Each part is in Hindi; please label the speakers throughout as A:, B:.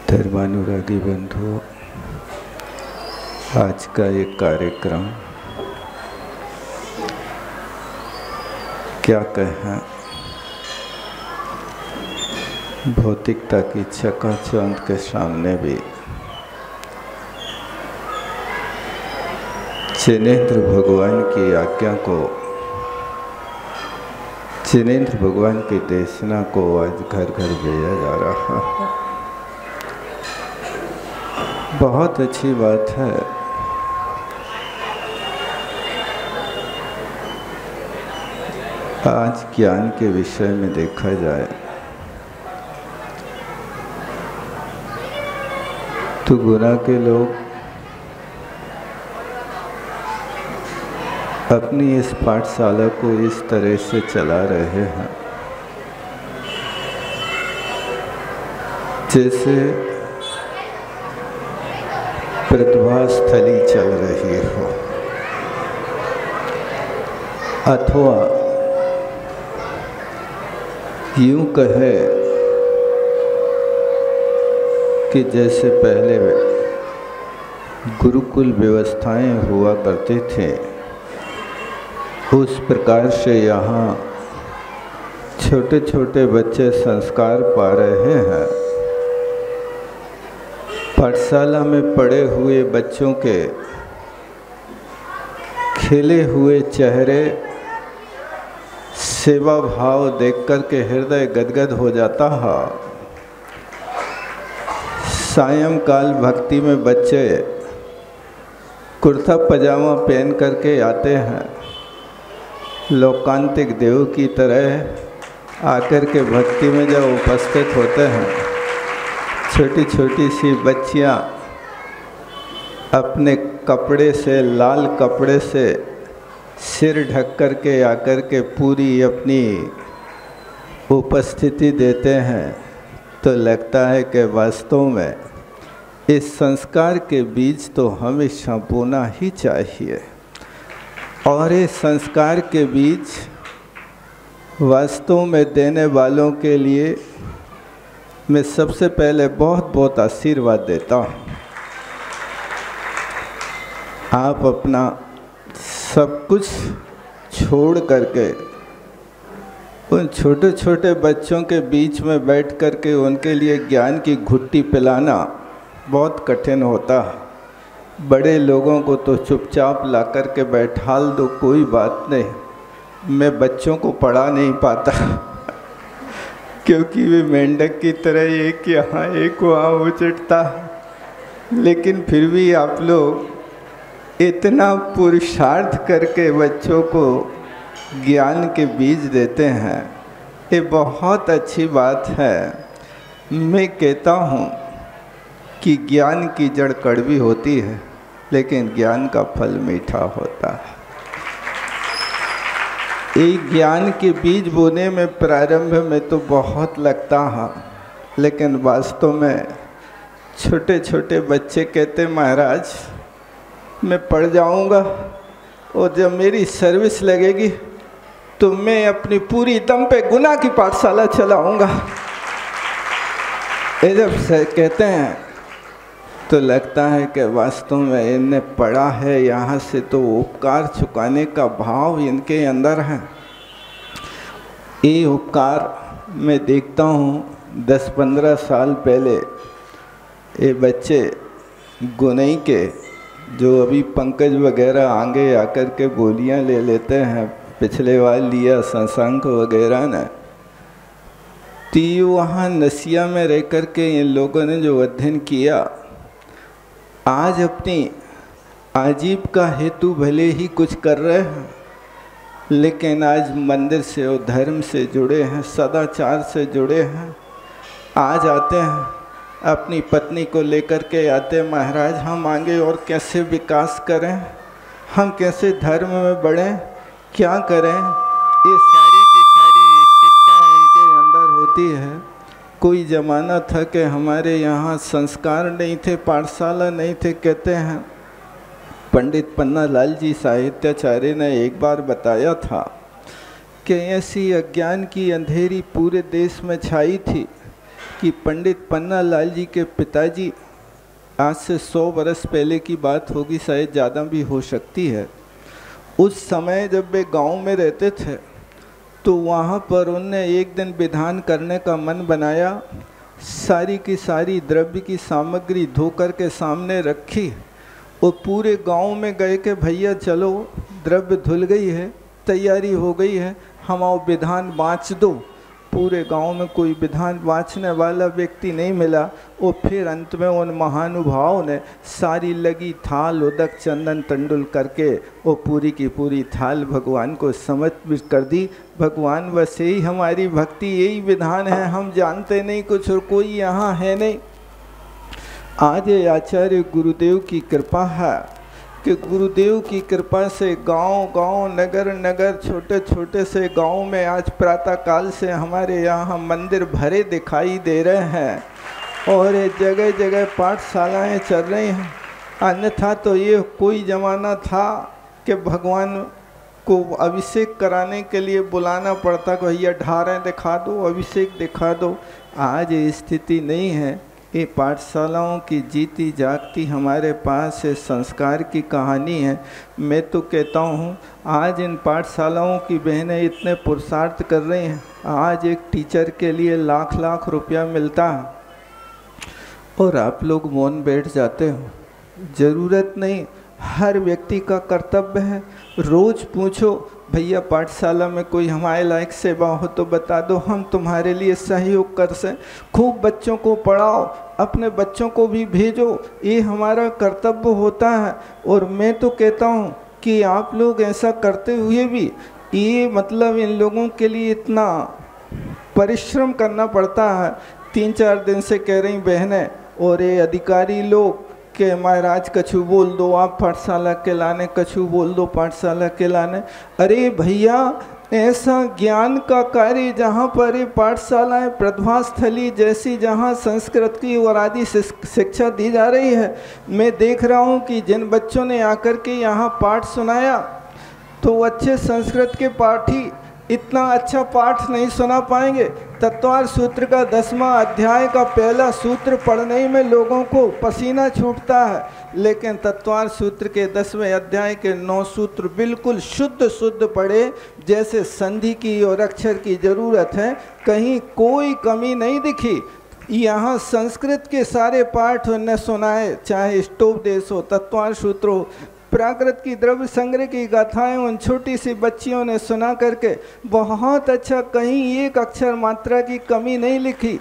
A: धर्मानुरागी बंधुओं, आज का ये कार्यक्रम क्या कहें, भौतिकता की चकाचौंध के सामने भी जिनेंद्र भगवान की आज्ञा को, जिनेंद्र भगवान की देशना को आज घर घर भेजा जा रहा है। बहुत अच्छी बात है। आज ज्ञान के विषय में देखा जाए तो गुनाह के लोग अपनी इस पाठशाला को इस तरह से चला रहे हैं जैसे प्रतिभा स्थली चल रही हो, अथवा यूं कहे कि जैसे पहले गुरुकुल व्यवस्थाएं हुआ करते थे, उस प्रकार से यहाँ छोटे छोटे बच्चे संस्कार पा रहे हैं। पाठशाला में पढ़े हुए बच्चों के खिले हुए चेहरे सेवा भाव देखकर के हृदय गदगद हो जाता है। सायंकाल भक्ति में बच्चे कुर्ता पजामा पहन करके आते हैं, लोकांतिक देव की तरह आकर के भक्ति में जब उपस्थित होते हैं, छोटी छोटी सी बच्चियाँ अपने कपड़े से, लाल कपड़े से सिर ढक कर के आकर के पूरी अपनी उपस्थिति देते हैं, तो लगता है कि वास्तव में इस संस्कार के बीज तो हमेशा बोना ही चाहिए। और इस संस्कार के बीज वास्तव में देने वालों के लिए मैं सबसे पहले बहुत बहुत आशीर्वाद देता हूँ। आप अपना सब कुछ छोड़ करके उन छोटे छोटे बच्चों के बीच में बैठ करके उनके लिए ज्ञान की घुट्टी पिलाना बहुत कठिन होता है। बड़े लोगों को तो चुपचाप ला कर के बैठाल दो, कोई बात नहीं। मैं बच्चों को पढ़ा नहीं पाता क्योंकि वे मेंढक की तरह एक यहाँ एक वहाँ उचटता, लेकिन फिर भी आप लोग इतना पुरुषार्थ करके बच्चों को ज्ञान के बीज देते हैं, ये बहुत अच्छी बात है। मैं कहता हूँ कि ज्ञान की जड़ कड़वी होती है, लेकिन ज्ञान का फल मीठा होता है। एक ज्ञान के बीज बोने में प्रारंभ में तो बहुत लगता है, लेकिन वास्तव में छोटे छोटे बच्चे कहते महाराज मैं पढ़ जाऊंगा और जब मेरी सर्विस लगेगी तो मैं अपनी पूरी दम पे गुनाह की पाठशाला चलाऊंगा। ये जब कहते हैं तो लगता है कि वास्तव में इनने पढ़ा है, यहाँ से तो उपकार चुकाने का भाव इनके अंदर है। ये उपकार मैं देखता हूँ 10-15 साल पहले ये बच्चे गुनई के, जो अभी पंकज वगैरह आगे आकर के बोलियाँ ले लेते हैं, पिछले बार लिया शशांक वगैरह ने, तो वहाँ नसिया में रह कर के इन लोगों ने जो अध्ययन किया, आज अपनी आजीविका हेतु भले ही कुछ कर रहे हैं, लेकिन आज मंदिर से और धर्म से जुड़े हैं, सदाचार से जुड़े हैं। आज आते हैं अपनी पत्नी को लेकर के आते, महाराज हम आगे और कैसे विकास करें, हम कैसे धर्म में बढ़ें, क्या करें। ये सारी की सारी शिक्षा उनके अंदर होती है। कोई ज़माना था कि हमारे यहाँ संस्कार नहीं थे, पाठशाला नहीं थे। कहते हैं पंडित पन्नालाल जी साहित्याचार्य ने एक बार बताया था कि ऐसी अज्ञान की अंधेरी पूरे देश में छाई थी कि पंडित पन्नालाल जी के पिताजी, आज से 100 वर्ष पहले की बात होगी, शायद ज़्यादा भी हो सकती है, उस समय जब वे गांव में रहते थे तो वहाँ पर उनने एक दिन विधान करने का मन बनाया। सारी की सारी द्रव्य की सामग्री धोकर के सामने रखी और पूरे गांव में गए कि भैया चलो, द्रव्य धुल गई है, तैयारी हो गई है, हम आओ विधान बाँच दो। पूरे गांव में कोई विधान बाँचने वाला व्यक्ति नहीं मिला। और फिर अंत में उन महानुभाव ने सारी लगी थाल उदक चंदन तंडुल करके वो पूरी की पूरी थाल भगवान को समर्पित कर दी। भगवान बस यही हमारी भक्ति, यही विधान है, हम जानते नहीं कुछ और कोई यहाँ है नहीं। आज आचार्य गुरुदेव की कृपा है कि गुरुदेव की कृपा से गांव-गांव, नगर-नगर, छोटे-छोटे से गांव में आज प्रातः काल से हमारे यहाँ मंदिर भरे दिखाई दे रहे हैं और जगह जगह पाठशालाएँ चल रही हैं। अन्यथा तो ये कोई ज़माना था कि भगवान को अभिषेक कराने के लिए बुलाना पड़ता कि भैया ढारें दिखा दो, अभिषेक दिखा दो। आज ये स्थिति नहीं है। ये पाठशालाओं की जीती जागती हमारे पास है संस्कार की कहानी है। मैं तो कहता हूँ आज इन पाठशालाओं की बहनें इतने पुरुषार्थ कर रही हैं। आज एक टीचर के लिए लाख लाख रुपया मिलता है और आप लोग मौन बैठ जाते हो। ज़रूरत नहीं, हर व्यक्ति का कर्तव्य है। रोज़ पूछो भैया पाठशाला में कोई हमारे लायक सेवा हो तो बता दो, हम तुम्हारे लिए सहयोग कर सकें। खूब बच्चों को पढ़ाओ, अपने बच्चों को भी भेजो, ये हमारा कर्तव्य होता है। और मैं तो कहता हूँ कि आप लोग ऐसा करते हुए भी ये मतलब इन लोगों के लिए इतना परिश्रम करना पड़ता है। 3-4 दिन से कह रही बहनें और ये अधिकारी लोग कि महाराज कछु बोल दो आप पाठशाला के लाने, कछु बोल दो पाठशाला के लाने। अरे भैया ऐसा ज्ञान का कार्य जहाँ पर पाठशालाएँ प्रतिभास्थली जैसी जहाँ संस्कृत की और आदि शिक्षा दी जा रही है, मैं देख रहा हूँ कि जिन बच्चों ने आकर के यहाँ पाठ सुनाया तो अच्छे संस्कृत के पाठी इतना अच्छा पाठ नहीं सुना पाएंगे। तत्वार सूत्र का 10वां अध्याय का पहला सूत्र पढ़ने में लोगों को पसीना छूटता है, लेकिन तत्वार सूत्र के 10वें अध्याय के 9 सूत्र बिल्कुल शुद्ध शुद्ध पढ़े, जैसे संधि की और अक्षर की ज़रूरत है, कहीं कोई कमी नहीं दिखी। यहाँ संस्कृत के सारे पाठ उन्हें सुनाए, चाहे स्टोपदेश हो, तत्वार सूत्र हो, प्राकृत की द्रव्य संग्रह की गाथाएं उन छोटी सी बच्चियों ने सुना करके बहुत अच्छा, कहीं एक अक्षर मात्रा की कमी नहीं लिखी।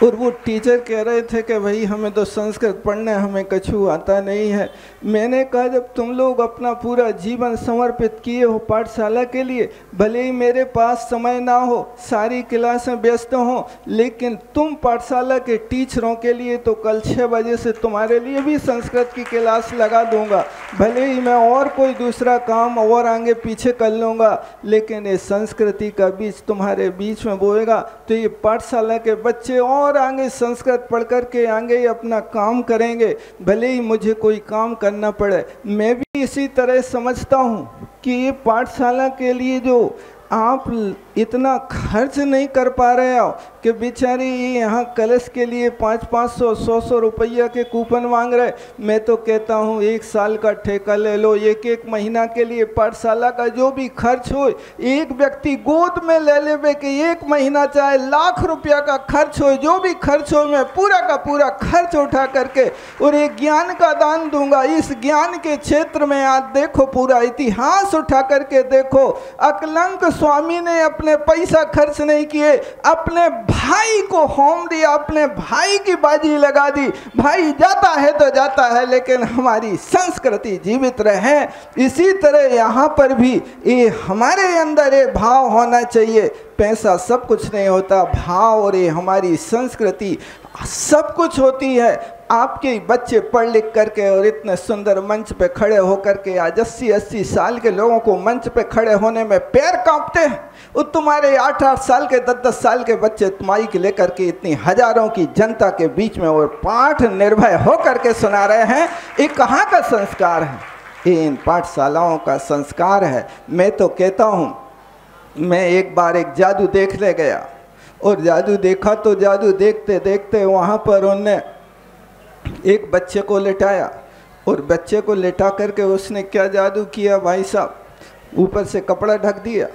A: और वो टीचर कह रहे थे कि भाई हमें तो संस्कृत पढ़ने हमें कछु आता नहीं है। मैंने कहा जब तुम लोग अपना पूरा जीवन समर्पित किए हो पाठशाला के लिए, भले ही मेरे पास समय ना हो, सारी क्लासें व्यस्त हों, लेकिन तुम पाठशाला के टीचरों के लिए तो कल 6 बजे से तुम्हारे लिए भी संस्कृत की क्लास लगा दूंगा। भले ही मैं और कोई दूसरा काम और आगे पीछे कर लूँगा, लेकिन ये संस्कृति का बीज तुम्हारे बीच में बोएगा तो ये पाठशाला के बच्चे और आगे संस्कृत पढ़ कर के आगे अपना काम करेंगे। भले ही मुझे कोई काम करना पड़े, मैं भी इसी तरह समझता हूँ कि ये पाठशाला के लिए जो आप इतना खर्च नहीं कर पा रहे हो कि बेचारे ये यहाँ कलश के लिए 500-500 100-100 रुपया के कूपन मांग रहे। मैं तो कहता हूँ 1 साल का ठेका ले लो, 1-1 महीना के लिए पाठशाला का जो भी खर्च हो एक व्यक्ति गोद में ले ले कि 1 महीना चाहे लाख रुपया का खर्च हो, जो भी खर्च हो मैं पूरा का पूरा खर्च उठा करके और एक ज्ञान का दान दूंगा। इस ज्ञान के क्षेत्र में आज देखो पूरा इतिहास उठा करके देखो, अकलंक स्वामी ने अपने पैसा खर्च नहीं किए, अपने भाई को होम दिया, अपने भाई की बाजी लगा दी। भाई जाता है तो जाता है, लेकिन हमारी संस्कृति जीवित रहे। इसी तरह यहाँ पर भी ये हमारे अंदर ये भाव होना चाहिए। पैसा सब कुछ नहीं होता, भाव और ये हमारी संस्कृति सब कुछ होती है। आपके बच्चे पढ़ लिख करके और इतने सुंदर मंच पे खड़े होकर के आज 80-80 साल के लोगों को मंच पे खड़े होने में पैर कांपते हैं, और तुम्हारे 8-8 साल के 10-10 साल के बच्चे माइक लेकर के इतनी हजारों की जनता के बीच में और पाठ निर्भय होकर के सुना रहे हैं। ये कहाँ का संस्कार है? ये इन पाठशालाओं का संस्कार है। मैं तो कहता हूँ, मैं एक बार एक जादू देखने गया और जादू देखा तो जादू देखते देखते वहाँ पर उनने एक बच्चे को लेटाया और बच्चे को लेटा करके उसने क्या जादू किया भाई साहब, ऊपर से कपड़ा ढक दिया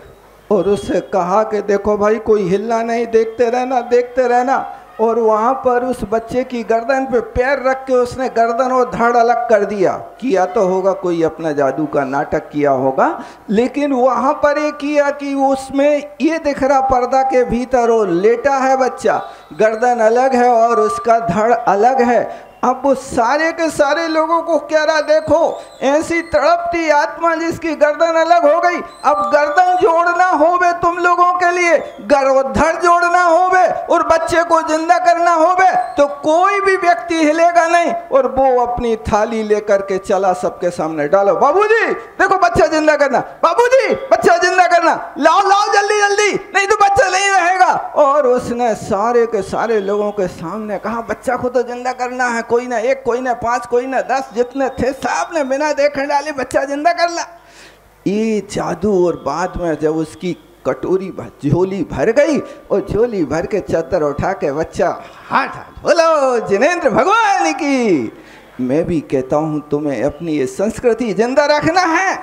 A: और उससे कहा कि देखो भाई कोई हिलना नहीं, देखते रहना देखते रहना। और वहाँ पर उस बच्चे की गर्दन पे पैर रख के उसने गर्दन और धड़ अलग कर दिया। किया तो होगा कोई अपना जादू का नाटक किया होगा, लेकिन वहाँ पर ये किया कि उसमें ये दिख रहा पर्दा के भीतर वो लेटा है बच्चा, गर्दन अलग है और उसका धड़ अलग है। अब वो सारे के सारे लोगों को कह रहा देखो ऐसी तड़पती आत्मा जिसकी गर्दन अलग हो गई, अब गर्दन जोड़ना होवे तुम लोगों के लिए, धड़ जोड़ना होवे और बच्चे को जिंदा करना होवे तो कोई भी व्यक्ति हिलेगा नहीं। और वो अपनी थाली लेकर के चला सबके सामने, डालो बाबूजी देखो बच्चा जिंदा करना, बाबूजी बच्चा जिंदा करना, लाओ लाओ जल्दी जल्दी नहीं तो बच्चा नहीं रहेगा। और उसने सारे के सारे लोगों के सामने कहा बच्चा को तो जिंदा करना है, कोई ना एक, कोई ना 5, कोई ना 10, जितने थे सब ने बिना देखे डाले बच्चा जिंदा कर ला। ये जादू। और बाद में जब उसकी कटोरी झोली भर गई और झोली भर के चादर उठा के बच्चा हाथ बोलो जिनेंद्र भगवान की। मैं भी कहता हूं तुम्हें अपनी ये संस्कृति जिंदा रखना है,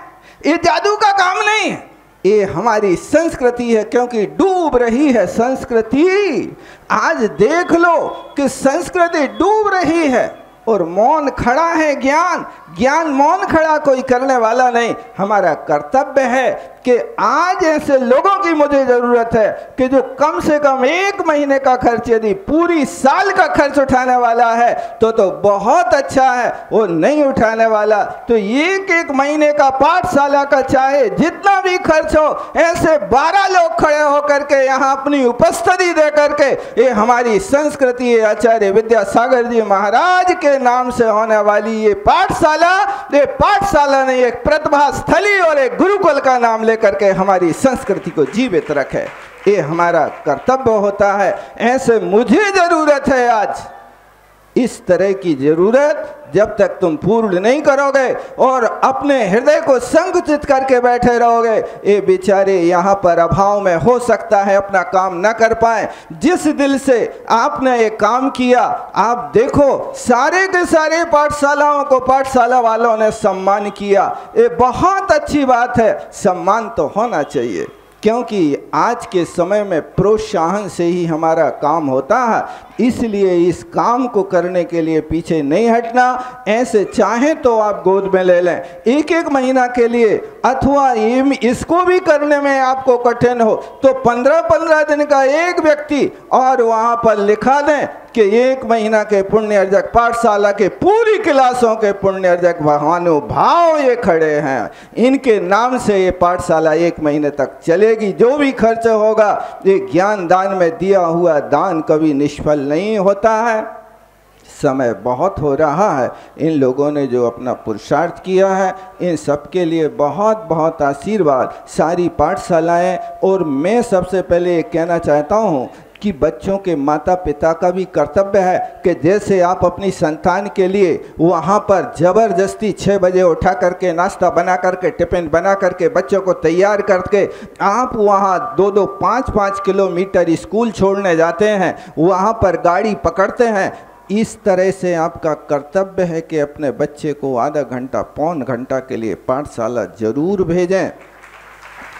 A: ये जादू का काम नहीं है, ये हमारी संस्कृति है, क्योंकि डूब रही है संस्कृति। आज देख लो कि संस्कृति डूब रही है और मौन खड़ा है ज्ञान, ज्ञान मौन खड़ा कोई करने वाला नहीं। हमारा कर्तव्य है कि आज ऐसे लोगों की मुझे ज़रूरत है कि जो कम से कम 1 महीने का खर्च यदि पूरी साल का खर्च उठाने वाला है तो बहुत अच्छा है, वो नहीं उठाने वाला तो 1 महीने का पाठशाला का चाहे जितना भी खर्च हो, ऐसे 12 लोग खड़े होकर के यहाँ अपनी उपस्थिति दे करके ये हमारी संस्कृति है आचार्य विद्यासागर जी महाराज के नाम से होने वाली ये पाठशाला नहीं, एक प्रतिभा स्थली और एक गुरुकुल का नाम लेकर के हमारी संस्कृति को जीवित रखे, ये हमारा कर्तव्य होता है। ऐसे मुझे जरूरत है आज, इस तरह की जरूरत जब तक तुम पूर्ण नहीं करोगे और अपने हृदय को संकुचित करके बैठे रहोगे, ये बेचारे यहाँ पर अभाव में हो सकता है अपना काम न कर पाए। जिस दिल से आपने ये काम किया, आप देखो सारे के सारे पाठशालाओं को पाठशाला वालों ने सम्मान किया, ये बहुत अच्छी बात है, सम्मान तो होना चाहिए, क्योंकि आज के समय में प्रोत्साहन से ही हमारा काम होता है। इसलिए इस काम को करने के लिए पीछे नहीं हटना। ऐसे चाहे तो आप गोद में ले लें 1 महीना के लिए, अथवा इसको भी करने में आपको कठिन हो तो 15-15 दिन का एक व्यक्ति और वहाँ पर लिखा दें कि 1 महीना के पुण्य अर्जक, पाठशाला के पूरी क्लासों के पुण्य अर्जक भाव ये खड़े हैं, इनके नाम से ये पाठशाला 1 महीने तक चलेगी। जो भी खर्च होगा ये ज्ञान दान में दिया हुआ दान कभी निष्फल नहीं होता है। समय बहुत हो रहा है, इन लोगों ने जो अपना पुरुषार्थ किया है इन सब के लिए बहुत बहुत आशीर्वाद, सारी पाठशालाएं। और मैं सबसे पहले ये कहना चाहता हूँ कि बच्चों के माता पिता का भी कर्तव्य है कि जैसे आप अपनी संतान के लिए वहाँ पर ज़बरदस्ती 6 बजे उठा करके नाश्ता बना करके टिफ़िन बना करके बच्चों को तैयार करके आप वहाँ 2-2, 5-5 किलोमीटर स्कूल छोड़ने जाते हैं, वहाँ पर गाड़ी पकड़ते हैं, इस तरह से आपका कर्तव्य है कि अपने बच्चे को आधा घंटा, पौन घंटा के लिए पाठशाला ज़रूर भेजें।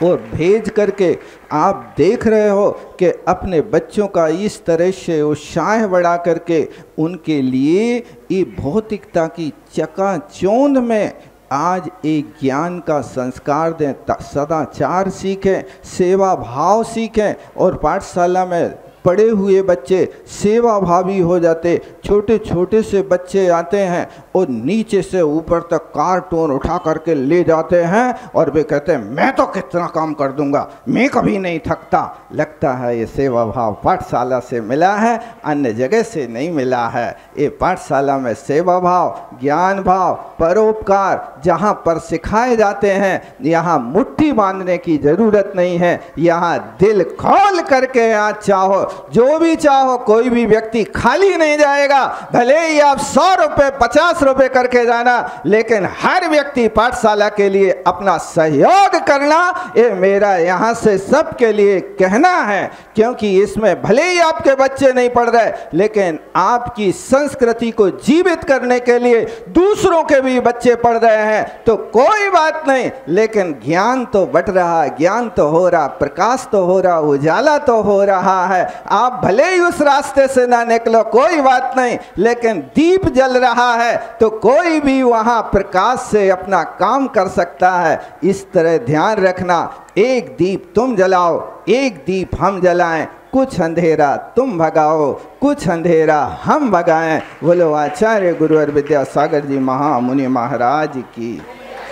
A: और भेज करके आप देख रहे हो कि अपने बच्चों का इस तरह से उत्साह बढ़ा करके उनके लिए ये भौतिकता की चकाचौंध में आज एक ज्ञान का संस्कार दें, सदाचार सीखें, सेवा भाव सीखें। और पाठशाला में पढ़े हुए बच्चे सेवा भावी हो जाते। छोटे छोटे से बच्चे आते हैं और नीचे से ऊपर तक कार्टून उठा करके ले जाते हैं और वे कहते हैं मैं तो कितना काम कर दूंगा, मैं कभी नहीं थकता। लगता है ये सेवा भाव पाठशाला से मिला है, अन्य जगह से नहीं मिला है। ये पाठशाला में सेवा भाव, ज्ञान भाव, परोपकार जहाँ पर सिखाए जाते हैं, यहाँ मुट्ठी बांधने की ज़रूरत नहीं है, यहाँ दिल खोल करके आज चाहो जो भी चाहो, कोई भी व्यक्ति खाली नहीं जाएगा। भले ही आप 100 रुपये 50 रुपये करके जाना, लेकिन हर व्यक्ति पाठशाला के लिए अपना सहयोग करना, ये मेरा यहाँ से सबके लिए कहना है। क्योंकि इसमें भले ही आपके बच्चे नहीं पढ़ रहे, लेकिन आपकी संस्कृति को जीवित करने के लिए दूसरों के भी बच्चे पढ़ रहे हैं, तो कोई बात नहीं, लेकिन ज्ञान तो बट रहा, ज्ञान तो हो रहा, प्रकाश तो हो रहा, उजाला तो हो रहा है। आप भले ही उस रास्ते से ना निकलो, कोई बात नहीं, लेकिन दीप जल रहा है तो कोई भी वहाँ प्रकाश से अपना काम कर सकता है। इस तरह ध्यान रखना, एक दीप तुम जलाओ, एक दीप हम जलाएं, कुछ अंधेरा तुम भगाओ, कुछ अंधेरा हम भगाएं। बोलो आचार्य गुरुवर विद्यासागर जी महामुनि महाराज की,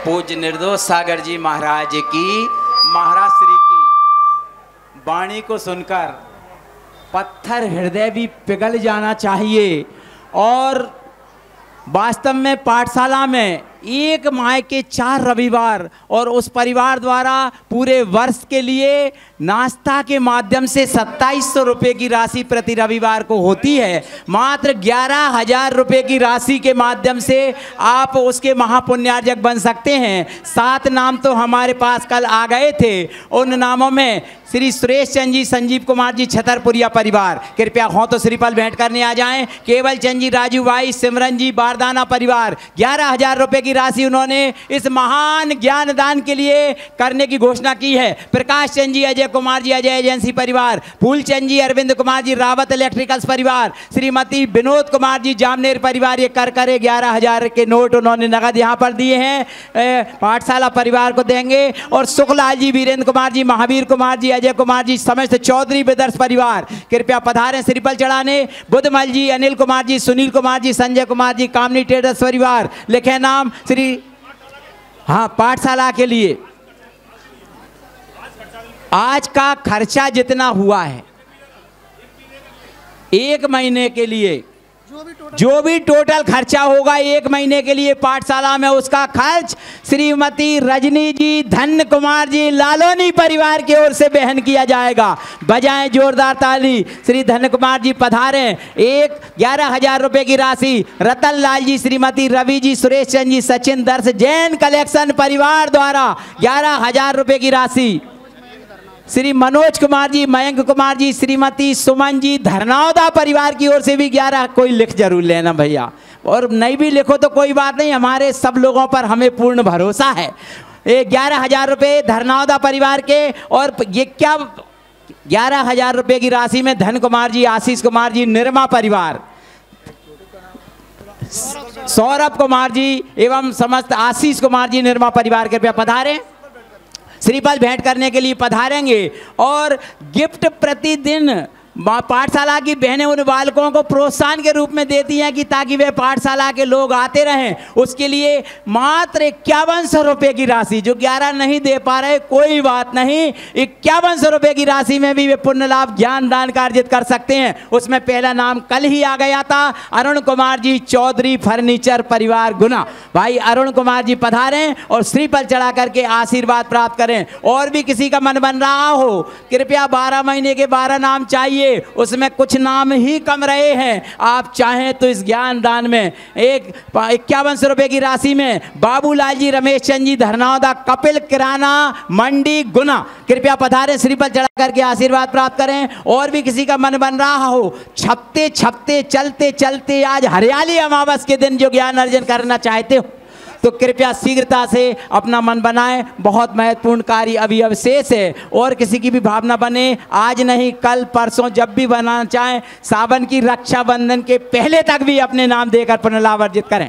B: पूज्य निर्दोष सागर जी महाराज की, महाराज श्री की वाणी को सुनकर पत्थर हृदय भी पिघल जाना चाहिए। और वास्तव में पाठशाला में एक माह के 4 रविवार और उस परिवार द्वारा पूरे वर्ष के लिए नाश्ता के माध्यम से 2700 रुपये की राशि प्रति रविवार को होती है। मात्र 11,000 रुपये की राशि के माध्यम से आप उसके महापुण्यार्जक बन सकते हैं। 7 नाम तो हमारे पास कल आ गए थे। उन नामों में श्री सुरेश चंद जी, संजीव कुमार जी, छतरपुरिया परिवार, कृपया हो तो श्रीफल भेंट करने आ जाएं। केवल चंद जी, राजू भाई, सिमरन जी, बारदाना परिवार, 11,000 रुपये की राशि उन्होंने इस महान ज्ञान दान के लिए करने की घोषणा की है। प्रकाश चंद जी, अजय कुमार जी, अजय एजेंसी परिवार, फूलचंद जी, अरविंद कुमार जी, रावत इलेक्ट्रिकल्स परिवार, श्रीमती विनोद कुमार जी, जामनेर परिवार, ये कर 11,000 के नोट उन्होंने नगद यहाँ पर दिए हैं, पाठशाला परिवार को देंगे। और सुखलाल जी, वीरेंद्र कुमार जी, महावीर कुमार जी, अजय कुमार जी, समस्त चौधरी ब्रदर्स परिवार कृपया पधारें श्रीफल चढ़ाने। बुद्धमल जी, अनिल कुमार जी, सुनील कुमार जी, संजय कुमार जी, कामनी ट्रेडर्स परिवार, लिखे नाम श्री पाठशाला के लिए। आज का खर्चा जितना हुआ है, 1 महीने के लिए जो भी टोटल खर्चा होगा 1 महीने के लिए पाठशाला में, उसका खर्च श्रीमती रजनी जी, धन्य कुमार जी, लालोनी परिवार की ओर से वहन किया जाएगा। बजाएं जोरदार ताली। श्री धन्य कुमार जी पधारें। 11,000 रुपए की राशि रतन लाल जी, श्रीमती रवि जी, सुरेश चंद जी, सचिन दर्श जैन कलेक्शन परिवार द्वारा 11,000 रुपए की राशि। श्री मनोज कुमार जी, मयंक कुमार जी, श्रीमती सुमन जी, धरनावदा परिवार की ओर से भी 11। कोई लिख जरूर लेना भैया, और नहीं भी लिखो तो कोई बात नहीं, हमारे सब लोगों पर हमें पूर्ण भरोसा है। 11,000 रुपये धरनावदा परिवार के। और ये क्या 11,000 रुपये की राशि में धन कुमार जी, आशीष कुमार जी, निर्मा परिवार, सौरभ कुमार जी एवं समस्त आशीष कुमार जी, निर्मा परिवार कृपया पधारें। श्रीफल भेंट करने के लिए पधारेंगे। और गिफ्ट प्रतिदिन पाठशाला की बहनें उन बालकों को प्रोत्साहन के रूप में देती हैं कि ताकि वे पाठशाला के लोग आते रहें। उसके लिए मात्र 5100 रुपये की राशि, जो 11 नहीं दे पा रहे कोई बात नहीं, 5100 रुपये की राशि में भी वे पुण्य लाभ ज्ञान दान का अर्जित कर सकते हैं। उसमें पहला नाम कल ही आ गया था, अरुण कुमार जी, चौधरी फर्नीचर परिवार गुना। भाई अरुण कुमार जी पधारें और श्रीफल चढ़ा करके आशीर्वाद प्राप्त करें। और भी किसी का मन बन रहा हो, कृपया 12 महीने के 12 नाम चाहिए, उसमें कुछ नाम ही कम रहे हैं। आप चाहें तो इस ज्ञान दान में 5100 रुपये की राशि में बाबूलाल जी, रमेश चंद जी, धरनावदा, कपिल किराना मंडी गुना कृपया पधारें, श्रीफल चढ़ा करके आशीर्वाद प्राप्त करें। और भी किसी का मन बन रहा हो, छपते छपते चलते चलते आज हरियाली अमावस के दिन जो ज्ञान अर्जन करना चाहते हो तो कृपया शीघ्रता से अपना मन बनाएं। बहुत महत्वपूर्ण कार्य अभी अवशेष है। और किसी की भी भावना बने, आज नहीं कल परसों जब भी बनाना चाहें, सावन की रक्षाबंधन के पहले तक भी अपने नाम देकर पुण्य लाभ अर्जित करें।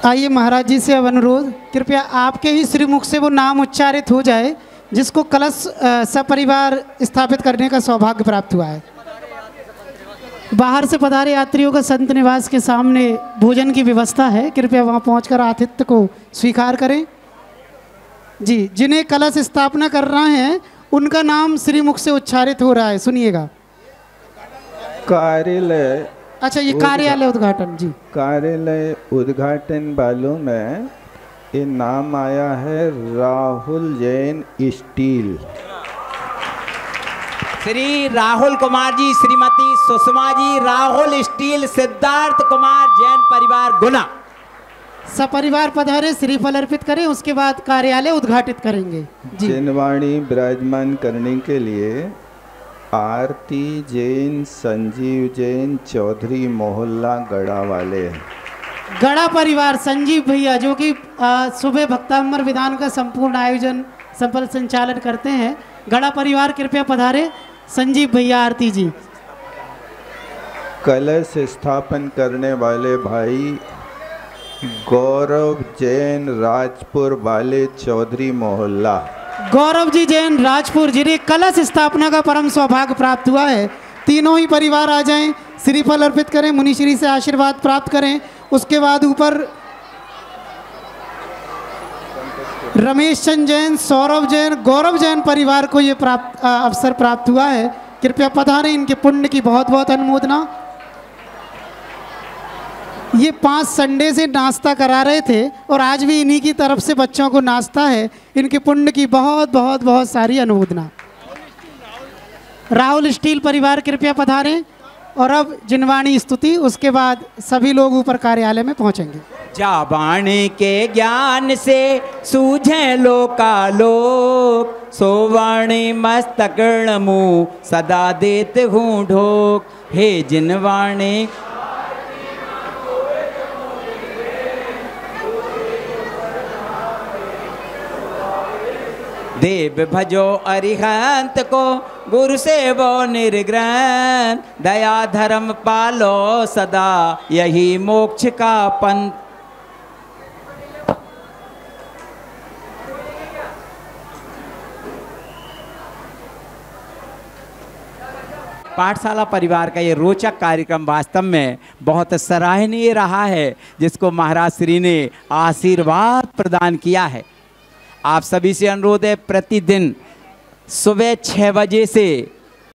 C: आइए महाराज जी से अब अनुरोध, कृपया आपके ही श्रीमुख से वो नाम उच्चारित हो जाए जिसको कलश सपरिवार स्थापित करने का सौभाग्य प्राप्त हुआ है। बाहर से पधारे यात्रियों का संत निवास के सामने भोजन की व्यवस्था है, कृपया वहां पहुंचकर आतिथ्य को स्वीकार करें। जी, जिन्हें कलश स्थापना कर रहे हैं उनका नाम श्रीमुख से उच्चारित हो रहा है, सुनिएगा।
A: कार्यालय,
C: अच्छा ये कार्यालय उद्घाटन, जी
A: कार्यालय उद्घाटन वालों में ये नाम आया है, राहुल जैन स्टील।
C: राहुल जैन स्टील, जी, कृपया वहां पहुंचकर आतिथ्य को स्वीकार करें। जी, जिन्हें कलश स्थापना कर रहे हैं उनका नाम श्रीमुख से उच्चारित हो रहा है, सुनिएगा। कार्यालय उद्घाटन वालों में ये नाम आया है, राहुल जैन स्टील।
B: श्री राहुल कुमार जी, श्रीमती सुषमा जी, राहुल स्टील, सिद्धार्थ कुमार, जैन परिवार गुना।
C: सपरिवार पधारे, श्रीफल अर्पित करें, उसके बाद कार्यालय उद्घाटित करेंगे।
A: जिनवाणी विराजमान करने के लिए आरती जैन, संजीव जैन, चौधरी मोहल्ला गड़ा वाले हैं।
C: गड़ा परिवार संजीव भैया जो कि सुबह भक्तामर विधान का संपूर्ण आयोजन सफल संचालन करते हैं। गड़ा परिवार कृपया पधारे। संजीव भैया, आरती जी।
A: कलश स्थापन करने वाले भाई गौरव जैन, राजपुर वाले, चौधरी मोहल्ला।
C: गौरव जी जैन, राजपुर, जिन्हें कलश स्थापना का परम सौभाग्य प्राप्त हुआ है, तीनों ही परिवार आ जाएं, श्रीफल अर्पित करें, मुनिश्री से आशीर्वाद प्राप्त करें। उसके बाद ऊपर रमेश चंद जैन, सौरभ जैन, गौरव जैन परिवार को ये अवसर प्राप्त हुआ है। कृपया पधारें, इनके पुण्य की बहुत बहुत अनुमोदना। ये 5 संडे से नाश्ता करा रहे थे और आज भी इन्हीं की तरफ से बच्चों को नाश्ता है। इनके पुण्य की बहुत बहुत बहुत सारी अनुमोदना। राहुल स्टील परिवार कृपया पधारें। और अब जिनवाणी स्तुति, उसके बाद सभी लोग ऊपर कार्यालय में पहुंचेंगे।
B: जावाणी के ज्ञान से सूझे लोकालोक, सोवाणी मस्तक मुँह सदा देते हूँ ढोक। हे जिनवाणी देव भजो अरिहंत को, गुरु से वो निर्ग्रहण। दया धर्म पालो सदा, यही मोक्ष का पंथ। पाठशाला परिवार का ये रोचक कार्यक्रम वास्तव में बहुत सराहनीय रहा है, जिसको महाराज श्री ने आशीर्वाद प्रदान किया है। आप सभी से अनुरोध है, प्रतिदिन सुबह 6 बजे से